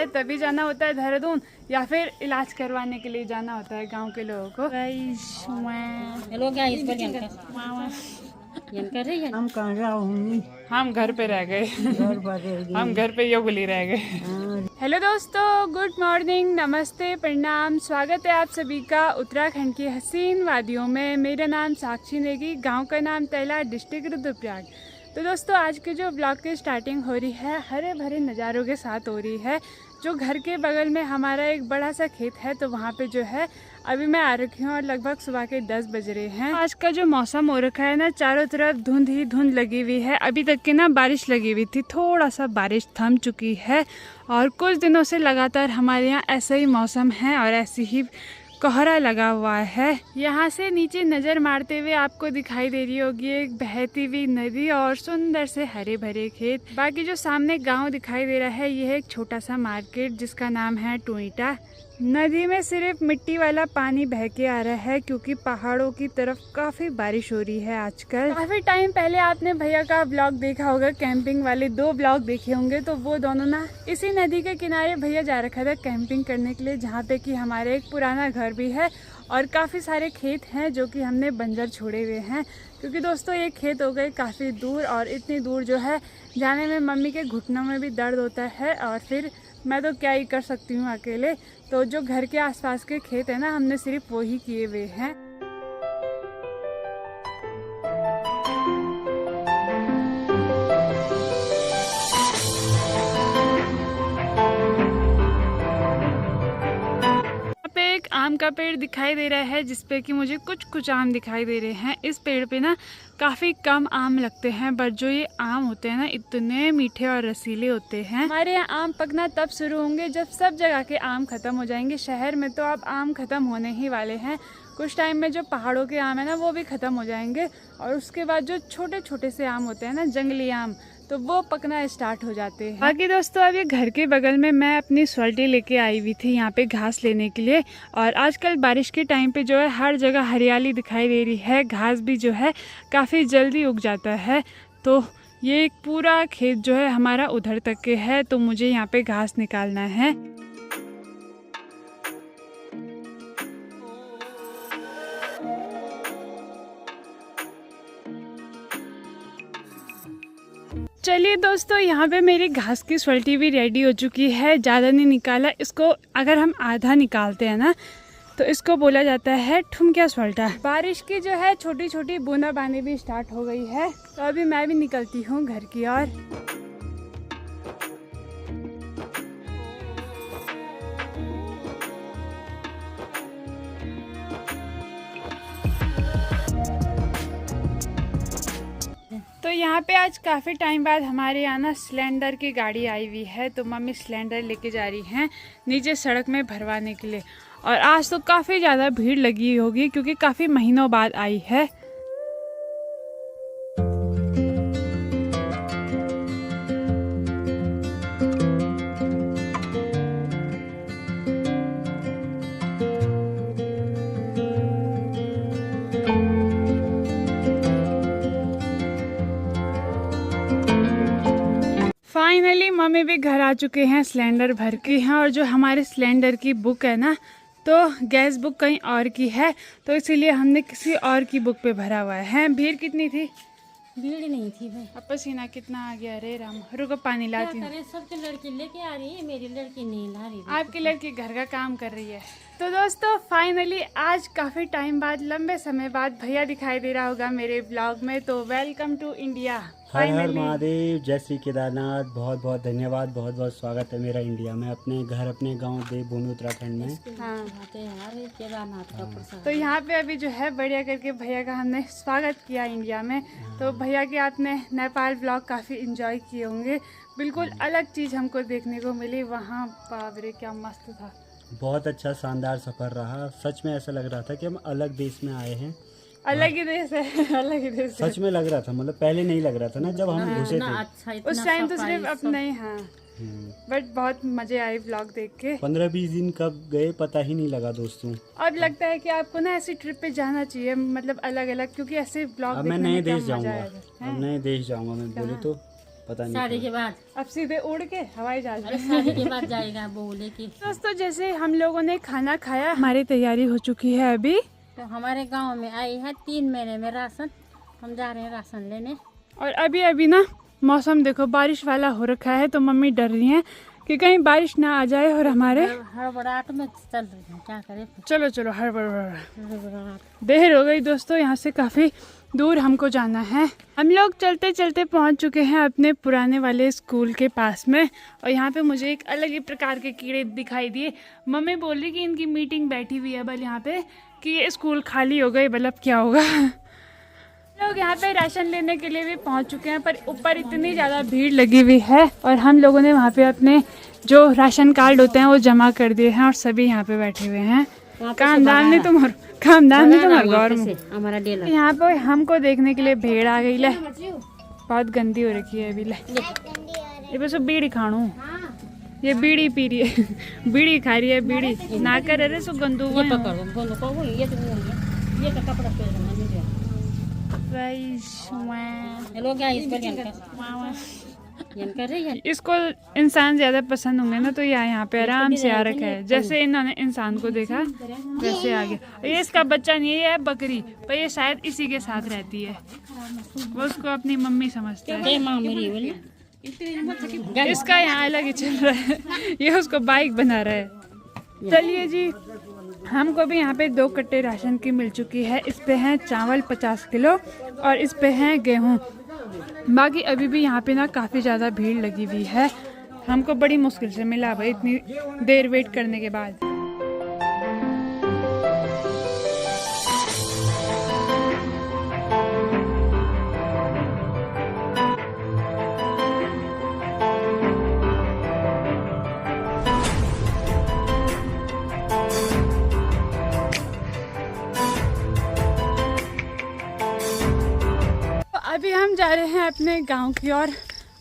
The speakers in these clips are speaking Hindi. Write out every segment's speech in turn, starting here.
है तभी जाना होता है देहरादून, या फिर इलाज करवाने के लिए जाना होता है गांव के लोगों को। हेलो गाइस, हम कहाँ हूँ, हम घर पे रह गए हम घर पे योगुली रह गए। हेलो दोस्तों, गुड मॉर्निंग, नमस्ते, प्रणाम, स्वागत है आप सभी का उत्तराखंड की हसीन वादियों में। मेरा नाम साक्षी नेगी, गांव का नाम तैला, डिस्ट्रिक्ट रुद्रप्रयाग। तो दोस्तों आज के जो ब्लॉग की स्टार्टिंग हो रही है हरे भरे नज़ारों के साथ हो रही है। जो घर के बगल में हमारा एक बड़ा सा खेत है, तो वहाँ पे जो है अभी मैं आ रखी हूँ और लगभग सुबह के 10 बज रहे हैं। आज का जो मौसम हो रखा है ना, चारों तरफ धुंध ही धुंध लगी हुई है। अभी तक की ना बारिश लगी हुई थी, थोड़ा सा बारिश थम चुकी है और कुछ दिनों से लगातार हमारे यहाँ ऐसा ही मौसम है और ऐसी ही कोहरा लगा हुआ है। यहाँ से नीचे नज़र मारते हुए आपको दिखाई दे रही होगी एक बहती हुई नदी और सुंदर से हरे भरे खेत। बाकी जो सामने गांव दिखाई दे रहा है, यह है एक छोटा सा मार्केट जिसका नाम है टूईटा। नदी में सिर्फ मिट्टी वाला पानी बह के आ रहा है क्योंकि पहाड़ों की तरफ काफ़ी बारिश हो रही है आजकल। काफ़ी टाइम पहले आपने भैया का ब्लॉग देखा होगा, कैंपिंग वाले 2 ब्लॉग देखे होंगे, तो वो दोनों ना इसी नदी के किनारे भैया जा रखा था कैंपिंग करने के लिए, जहाँ पे कि हमारे एक पुराना घर भी है और काफ़ी सारे खेत हैं जो कि हमने बंजर छोड़े हुए हैं। क्योंकि दोस्तों ये खेत हो गए काफ़ी दूर और इतनी दूर जो है जाने में मम्मी के घुटनों में भी दर्द होता है और फिर मैं तो क्या ही कर सकती हूँ अकेले। तो जो घर के आसपास के खेत है ना, हमने सिर्फ वो ही किए हुए हैं। एक आम का पेड़ दिखाई दे रहा है जिसपे कि मुझे कुछ आम दिखाई दे रहे हैं। इस पेड़ पे ना काफ़ी कम आम लगते हैं, बट जो ये आम होते हैं ना इतने मीठे और रसीले होते हैं। हमारे यहाँ आम पकना तब शुरू होंगे जब सब जगह के आम खत्म हो जाएंगे। शहर में तो अब आम खत्म होने ही वाले हैं। कुछ टाइम में जो पहाड़ों के आम है ना वो भी ख़त्म हो जाएंगे और उसके बाद जो छोटे छोटे से आम होते हैं ना, जंगली आम, तो वो पकना स्टार्ट हो जाते हैं। बाकी दोस्तों अब ये घर के बगल में मैं अपनी स्वाल्टी लेके आई हुई थी यहाँ पे घास लेने के लिए। और आजकल बारिश के टाइम पे जो है हर जगह हरियाली दिखाई दे रही है, घास भी जो है काफ़ी जल्दी उग जाता है। तो ये एक पूरा खेत जो है हमारा उधर तक के है, तो मुझे यहाँ पे घास निकालना है। चलिए दोस्तों, यहाँ पे मेरी घास की स्वाल्टी भी रेडी हो चुकी है। ज़्यादा नहीं निकाला इसको, अगर हम आधा निकालते हैं ना तो इसको बोला जाता है ठुमकिया स्वाल्टा। बारिश की जो है छोटी छोटी बूंदाबांदी भी स्टार्ट हो गई है, तो अभी मैं भी निकलती हूँ घर की ओर। तो यहाँ पे आज काफ़ी टाइम बाद हमारे यहाँ ना सिलेंडर की गाड़ी आई हुई है, तो मम्मी सिलेंडर लेके जा रही हैं नीचे सड़क में भरवाने के लिए। और आज तो काफ़ी ज़्यादा भीड़ लगी होगी क्योंकि काफ़ी महीनों बाद आई है। फाइनली मम्मी भी घर आ चुके हैं सिलेंडर भर के हैं। और जो हमारे सिलेंडर की बुक है ना, तो गैस बुक कहीं और की है, तो इसीलिए हमने किसी और की बुक पे भरा हुआ है। भीड़ कितनी थी? भीड़ नहीं थी भाई। अब पसीना कितना आ गया रे राम। रुको पानी लाती हूँ। सबकी लड़की लेके आ रही है, मेरी लड़की नहीं ला रही। आपकी लड़की घर का काम कर रही है। तो दोस्तों फाइनली आज काफ़ी टाइम बाद, लंबे समय बाद भैया दिखाई दे रहा होगा मेरे ब्लॉग में। तो वेलकम टू इंडिया। हर हर महादेव, जय श्री केदारनाथ। बहुत बहुत धन्यवाद, बहुत बहुत स्वागत है मेरा इंडिया में, अपने घर, अपने गांव देवभूमि उत्तराखंड में। हाँ यार केदारनाथ का प्रसाद। तो यहाँ पे अभी जो है बढ़िया करके भैया का हमने स्वागत किया इंडिया में। तो भैया के आपने नेपाल ब्लॉग काफ़ी इंजॉय किए होंगे। बिल्कुल अलग चीज़ हमको देखने को मिली वहाँ। बाप रे क्या मस्त था। बहुत अच्छा शानदार सफ़र रहा। सच में ऐसा लग रहा था कि हम अलग देश में आए हैं। अलग ही देश है, अलग ही देश है। सच में लग रहा था, मतलब पहले नहीं लग रहा था ना जब हम घुसे थे। अच्छा, उस टाइम तो सिर्फ अपने ही। हाँ बट बहुत मजे आए ब्लॉग देख के। 15-20 दिन कब गए पता ही नहीं लगा दोस्तों। अब लगता है कि आपको ना ऐसी ट्रिप पे जाना चाहिए, मतलब अलग अलग, क्योंकि ऐसे ब्लॉग अब मैं नए देश जाऊंगा, अब नए देश जाऊंगा मैं बोले तो। पता नहीं शादी के कहाँ। बाद, अब सीधे उड़ के हवाई जहाज अरे शादी के बाद जाएगा बोले कि। दोस्तों जैसे हम लोगों ने खाना खाया, हमारी तैयारी हो चुकी है अभी। तो हमारे गांव में आई है 3 महीने में राशन, हम जा रहे हैं राशन लेने। और अभी अभी ना मौसम देखो बारिश वाला हो रखा है, तो मम्मी डर रही हैं कि कहीं बारिश ना आ जाए और हमारे हड़बड़ाहट में चल रही है, क्या करें। चलो चलो हड़बड़ हड़बड़ाहट। देर हो गई दोस्तों, यहाँ से काफ़ी दूर हमको जाना है। हम लोग चलते चलते पहुँच चुके हैं अपने पुराने वाले स्कूल के पास में। और यहाँ पे मुझे एक अलग ही प्रकार के कीड़े दिखाई दिए। मम्मी बोल रही कि इनकी मीटिंग बैठी हुई है बल यहाँ पे, कि ये स्कूल खाली हो गई, बल अब क्या होगा। लोग यहाँ पे राशन लेने के लिए भी पहुँच चुके हैं, पर ऊपर इतनी ज़्यादा भीड़ लगी हुई है। और हम लोगों ने वहाँ पे अपने जो राशन कार्ड होते हैं वो जमा कर दिए हैं और सभी यहाँ पे बैठे हुए हैं। कामदान नहीं तुम्हारे गौर में हमारा डेला। यहाँ पे हमको देखने के लिए भीड़ आ गई। ले बहुत गंदी हो रखी है अभी। ले ये बस बीड़ी खाणू, ये बीड़ी पी रही है, बीड़ी खा रही है, बीड़ी ना कर। अरे सो गंदू ये पकड़ो, बोलो को ये तो कपड़ा पहन मुझे। हेलो गाइस, इसको इंसान ज्यादा पसंद होंगे ना, तो यहाँ पे आराम से आ रखा है। जैसे इन्होंने इंसान को देखा वैसे आ गया। ये इसका बच्चा नहीं है, बकरी, पर ये शायद इसी के साथ रहती है। वो उसको अपनी मम्मी समझता है। इसका यहाँ अलग ही चल रहा है, ये उसको बाइक बना रहा है। चलिए जी, हमको भी यहाँ पे 2 कट्टे राशन की मिल चुकी है। इस पे हैं चावल 50 किलो और इस पे हैं गेहूँ। बाकी अभी भी यहाँ पे ना काफ़ी ज़्यादा भीड़ लगी हुई है। हमको बड़ी मुश्किल से मिला भाई, इतनी देर वेट करने के बाद। अभी हम जा रहे हैं अपने गांव की ओर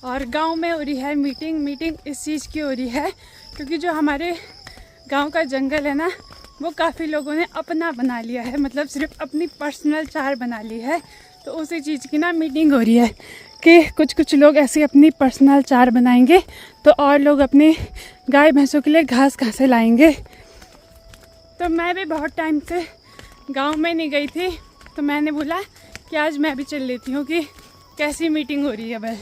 और गांव में हो रही है मीटिंग इस चीज़ की हो रही है क्योंकि जो हमारे गांव का जंगल है ना, वो काफ़ी लोगों ने अपना बना लिया है, मतलब सिर्फ अपनी पर्सनल चार बना ली है। तो उसी चीज़ की ना मीटिंग हो रही है कि कुछ लोग ऐसे अपनी पर्सनल चार बनाएंगे, तो और लोग अपने गाय भैंसों के लिए घास कहाँ से लाएंगे। तो मैं भी बहुत टाइम से गाँव में नहीं गई थी, तो मैंने बोला कि आज मैं भी चल लेती हूँ कि कैसी मीटिंग हो रही है भाई।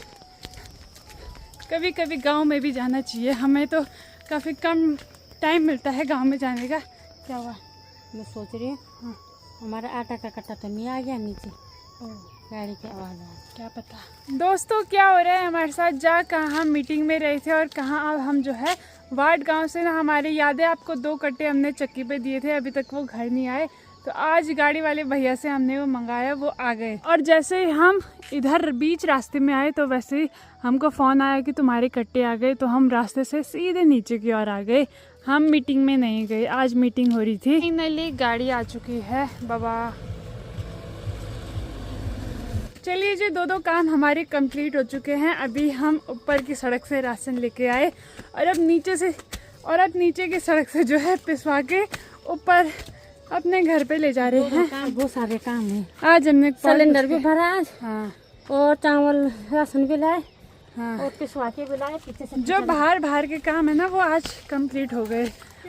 कभी कभी गांव में भी जाना चाहिए, हमें तो काफ़ी कम टाइम मिलता है गांव में जाने का। क्या हुआ? मैं सोच रही हूँ हमारा आटा का कट्टा तो नहीं आ गया नीचे, गाड़ी की आवाज़ आ। क्या पता। दोस्तों क्या हो रहा है हमारे साथ, जा कहाँ हम मीटिंग में रहे थे और कहाँ अब हम जो है वार्ड गाँव से ना, हमारी याद है आपको 2 कट्टे हमने चक्की पे दिए थे, अभी तक वो घर नहीं आए। तो आज गाड़ी वाले भैया से हमने वो मंगाया, वो आ गए। और जैसे हम इधर बीच रास्ते में आए तो वैसे ही हमको फ़ोन आया कि तुम्हारे कट्टे आ गए, तो हम रास्ते से सीधे नीचे की ओर आ गए। हम मीटिंग में नहीं गए, आज मीटिंग हो रही थी। फाइनली गाड़ी आ चुकी है बाबा। चलिए जी, 2 काम हमारे कंप्लीट हो चुके हैं। अभी हम ऊपर की सड़क से राशन लेके आए और अब नीचे की सड़क से जो है पिसवा के ऊपर अपने घर पे ले जा रहे हैं। बहुत सारे काम है। आज हमने सिलेंडर भी भरा आज, हाँ, और चावल राशन भी लाए, हाँ, और पिसवा के भी लाए। पीछे से जो बाहर के काम है ना वो आज कंप्लीट हो गए,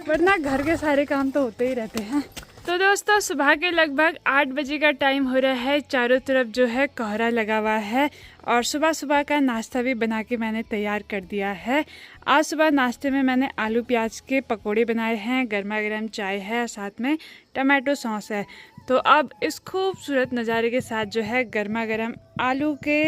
वरना घर के सारे काम तो होते ही रहते हैं। तो दोस्तों सुबह के लगभग 8 बजे का टाइम हो रहा है। चारों तरफ जो है कोहरा लगा हुआ है और सुबह का नाश्ता भी बना के मैंने तैयार कर दिया है। आज सुबह नाश्ते में मैंने आलू प्याज के पकोड़े बनाए हैं, गर्मा गर्म चाय है, साथ में टमाटो सॉस है। तो अब इस खूबसूरत नज़ारे के साथ जो है गर्मा गर्म आलू के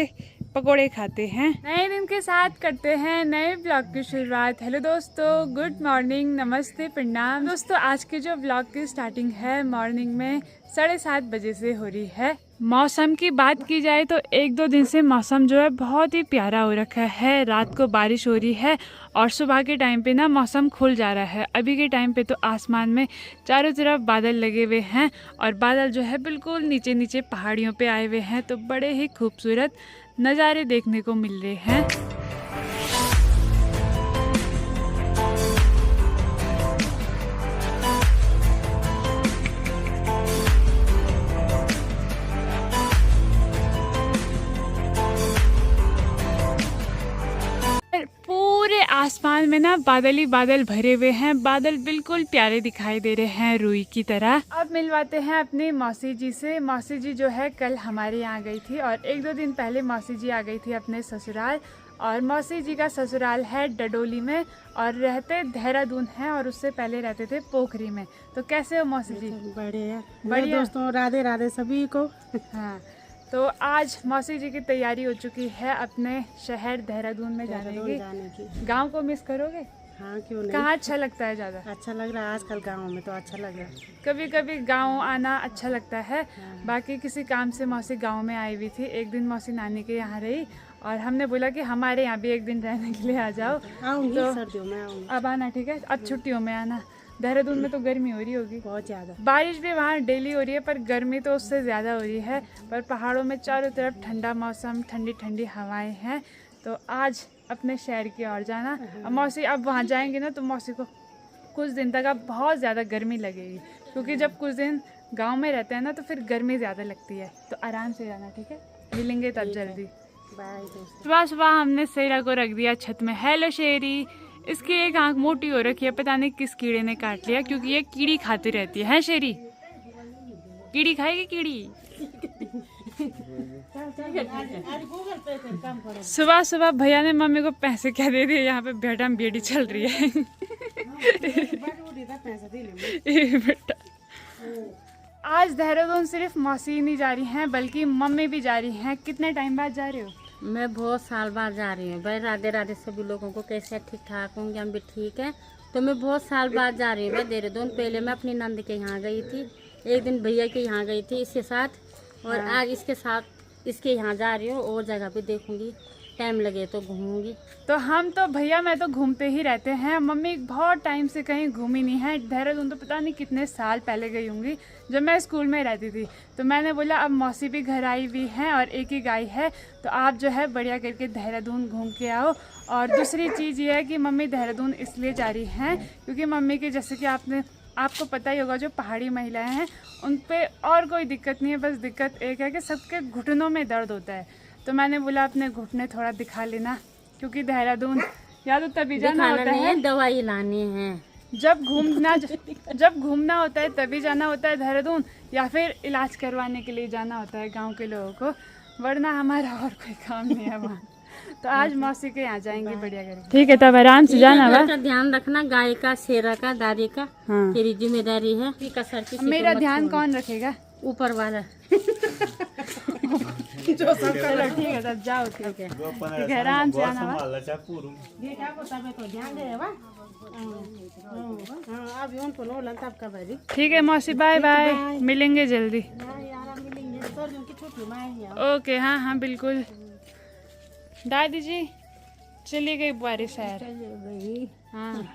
पकोड़े खाते हैं। नए दिन के साथ करते हैं नए ब्लॉग की शुरुआत। हेलो दोस्तों, गुड मॉर्निंग, नमस्ते, प्रणाम। दोस्तों आज के जो ब्लॉग की स्टार्टिंग है मॉर्निंग में 7:30 बजे से हो रही है। मौसम की बात की जाए तो 1-2 दिन से मौसम जो है बहुत ही प्यारा हो रखा है। रात को बारिश हो रही है और सुबह के टाइम पे ना मौसम खुल जा रहा है। अभी के टाइम पे तो आसमान में चारों तरफ बादल लगे हुए हैं और बादल जो है बिल्कुल नीचे नीचे पहाड़ियों पे आए हुए हैं, तो बड़े ही खूबसूरत नज़ारे देखने को मिल रहे हैं। बादल ही बादल भरे हुए हैं, बादल बिल्कुल प्यारे दिखाई दे रहे हैं रुई की तरह। अब मिलवाते हैं अपनी मौसी जी से। मौसी जी जो है कल हमारे यहाँ गई थी और 1-2 दिन पहले मौसी जी आ गई थी अपने ससुराल। और मौसी जी का ससुराल है डडोली में और रहते देहरादून हैं और उससे पहले रहते थे पोखरी में। तो कैसे हो मौसी जी? बढ़िया बढ़िया दोस्तों, राधे राधे सभी को। हाँ, तो आज मौसी जी की तैयारी हो चुकी है अपने शहर देहरादून में जाने की। गांव को मिस करोगे? हाँ, क्यों नहीं। कहाँ अच्छा लगता है ज़्यादा? अच्छा लग रहा है आजकल गाँव में, तो अच्छा लग रहा है। कभी कभी गांव आना अच्छा लगता है। बाकी किसी काम से मौसी गांव में आई हुई थी। एक दिन मौसी नानी के यहाँ रही और हमने बोला कि हमारे यहाँ भी एक दिन रहने के लिए आ जाओ। आऊँगी तो सर्दियों में आऊँगी। अब आना, ठीक है? अब छुट्टियों में आना। देहरादून में तो गर्मी हो रही होगी बहुत ज़्यादा। बारिश भी वहाँ डेली हो रही है पर गर्मी तो उससे ज़्यादा हो रही है। पर पहाड़ों में चारों तरफ ठंडा मौसम, ठंडी ठंडी हवाएं हैं। तो आज अपने शहर की ओर जाना। अब मौसी अब वहाँ जाएंगे ना तो मौसी को कुछ दिन तक अब बहुत ज़्यादा गर्मी लगेगी, क्योंकि जब कुछ दिन गांव में रहते हैं ना तो फिर गर्मी ज़्यादा लगती है। तो आराम से जाना, ठीक है? मिलेंगे तब जल्दी। बाय दोस्तों। सुबह सुबह हमने शेरा को रख दिया छत में। हेलो शेरी। इसकी एक आंख मोटी हो रखी है, पता नहीं किस कीड़े ने काट लिया, क्योंकि ये कीड़ी खाती रहती है। शेरी कीड़ी खाएगी कीड़ी। सुबह सुबह भैया ने मम्मी को पैसे क्या दे दिए। यहाँ पे बेटा बेटी चल रही है। बेटा आज देहरादून सिर्फ मौसी ही नहीं जा रही हैं बल्कि मम्मी भी जा रही हैं। कितने टाइम बाद जा रहे हो? मैं बहुत साल बाद जा रही हूँ। भाई राधे राधे सभी लोगों को। कैसे ठीक ठाक होंगे? हम भी ठीक है। तो मैं बहुत साल बाद जा रही हूँ भाई देहरादून। पहले मैं अपनी नंद के यहाँ गई थी, एक दिन भैया के यहाँ गई थी इसके साथ, और आज इसके साथ इसके यहाँ जा रही हूँ। और जगह भी देखूंगी, टाइम लगे तो घूमूंगी। तो हम तो भैया मैं तो घूमते ही रहते हैं। मम्मी बहुत टाइम से कहीं घूमी नहीं है। देहरादून तो पता नहीं कितने साल पहले गई होंगी, जब मैं स्कूल में रहती थी। तो मैंने बोला अब मौसी भी घर आई हुई हैं और एक ही गाय है, तो आप जो है बढ़िया करके देहरादून घूम के आओ। और दूसरी चीज़ ये है कि मम्मी देहरादून इसलिए जा रही हैं क्योंकि मम्मी की, जैसे कि आपको पता ही होगा, जो पहाड़ी महिलाएं हैं उन पे और कोई दिक्कत नहीं है। बस दिक्कत एक है कि सबके घुटनों में दर्द होता है। तो मैंने बोला अपने घुटने थोड़ा दिखा लेना, क्योंकि देहरादून या तो तभी जाना होता है, दवाई लानी है। जब घूमना होता है तभी जाना होता है देहरादून, या फिर इलाज करवाने के लिए जाना होता है गांव के लोगों को, वरना हमारा और कोई काम नहीं है वहाँ। तो आज मौसी के यहाँ जाएंगे बढ़िया करके। ठीक है, तब आराम से जाना। घर का ध्यान रखना, गाय का, शेरा का, दादी का। हाँ। तेरी जिम्मेदारी है। मेरा ध्यान कौन रखेगा? ऊपर वाला। जो सब चलो ठीक है, तब जाओ। ठीक है, आराम से आना। ठीक है मौसी, बाय बाय, मिलेंगे जल्दी। ओके, हाँ हाँ बिल्कुल। दादी जी चली गई बुआरी शहर। हाँ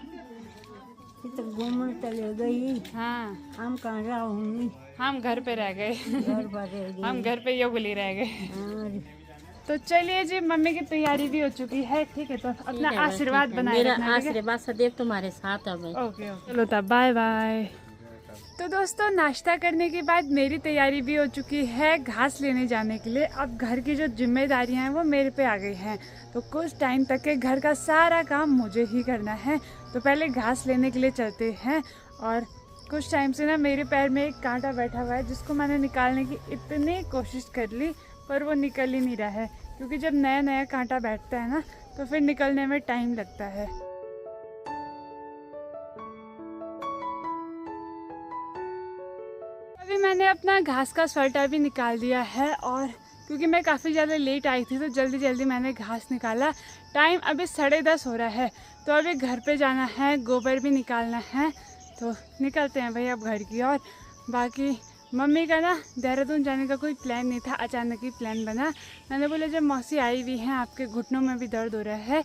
तो घूमने चले गई। हाँ, हम कहाँ रहूँगी? हम घर पे रह गए। हम घर पे योगली रह गए। तो चलिए जी, मम्मी की तैयारी भी हो चुकी है। ठीक है, तो अपना आशीर्वाद बनाए मेरा रखना। आशीर्वाद सदैव तुम्हारे साथ है भाई। ओके ओके, चलो तब बाय बाय। तो दोस्तों, नाश्ता करने के बाद मेरी तैयारी भी हो चुकी है घास लेने जाने के लिए। अब घर की जो जिम्मेदारियां हैं वो मेरे पे आ गई हैं, तो कुछ टाइम तक के घर का सारा काम मुझे ही करना है। तो पहले घास लेने के लिए चलते हैं। और कुछ टाइम से ना मेरे पैर में एक कांटा बैठा हुआ है, जिसको मैंने निकालने की इतनी कोशिश कर ली पर वो निकल ही नहीं रहा है, क्योंकि जब नया नया कांटा बैठता है ना तो फिर निकलने में टाइम लगता है। अभी मैंने अपना घास का स्वेटर भी निकाल दिया है, और क्योंकि मैं काफ़ी ज़्यादा लेट आई थी तो जल्दी जल्दी मैंने घास निकाला। टाइम अभी 10:30 हो रहा है, तो अभी घर पे जाना है, गोबर भी निकालना है। तो निकलते हैं भाई अब घर की ओर। बाकी मम्मी का ना देहरादून जाने का कोई प्लान नहीं था, अचानक ही प्लान बना। मैंने बोला जब मौसी आई हुई हैं, आपके घुटनों में भी दर्द हो रहा है,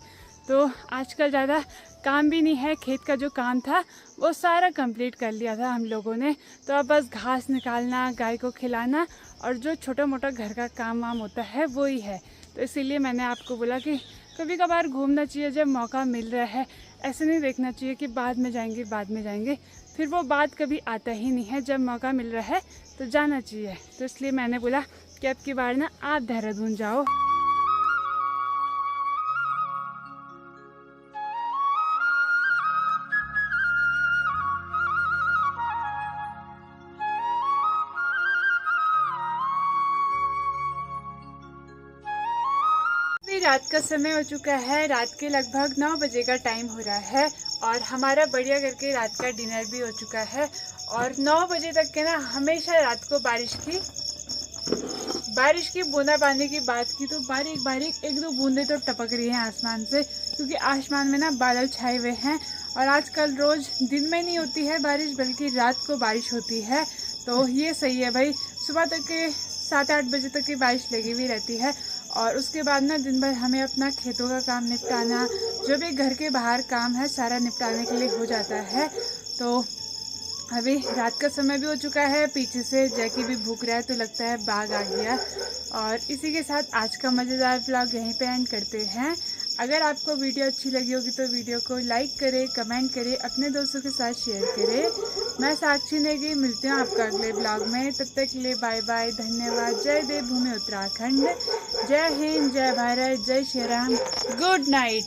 तो आजकल ज़्यादा काम भी नहीं है, खेत का जो काम था वो सारा कंप्लीट कर लिया था हम लोगों ने। तो अब बस घास निकालना, गाय को खिलाना और जो छोटा मोटा घर का काम वाम होता है वो ही है। तो इसीलिए मैंने आपको बोला कि कभी कभार घूमना चाहिए जब मौका मिल रहा है। ऐसे नहीं देखना चाहिए कि बाद में जाएंगे, फिर वो बात कभी आता ही नहीं है। जब मौका मिल रहा है तो जाना चाहिए। तो इसलिए मैंने बोला कि अब की बार ना आप देहरादून जाओ। अभी रात का समय हो चुका है, रात के लगभग 9 बजे का टाइम हो रहा है और हमारा बढ़िया करके रात का डिनर भी हो चुका है। और 9 बजे तक के ना हमेशा रात को बारिश की बूंदाबांदी की बात की तो बारीक बारीक 1-2 बूंदे तो टपक रही हैं आसमान से, क्योंकि आसमान में ना बादल छाए हुए हैं। और आजकल रोज दिन में नहीं होती है बारिश, बल्कि रात को बारिश होती है। तो ये सही है भाई, सुबह तक के 7-8 बजे तक की बारिश लगी हुई रहती है और उसके बाद ना दिन भर हमें अपना खेतों का काम निपटाना, जो भी घर के बाहर काम है सारा निपटाने के लिए हो जाता है। तो अभी रात का समय भी हो चुका है, पीछे से जैकी भी भूख रहा है तो लगता है बाघ आ गया। और इसी के साथ आज का मज़ेदार ब्लॉग यहीं पे एंड करते हैं। अगर आपको वीडियो अच्छी लगी होगी तो वीडियो को लाइक करें, कमेंट करें, अपने दोस्तों के साथ शेयर करें। मैं साक्षी नेगी, मिलती हूँ आपका अगले ब्लॉग में। तब तक के लिए बाय बाय, धन्यवाद। जय देवभूमि उत्तराखंड, जय हिंद, जय भारत, जय श्री राम। Good night.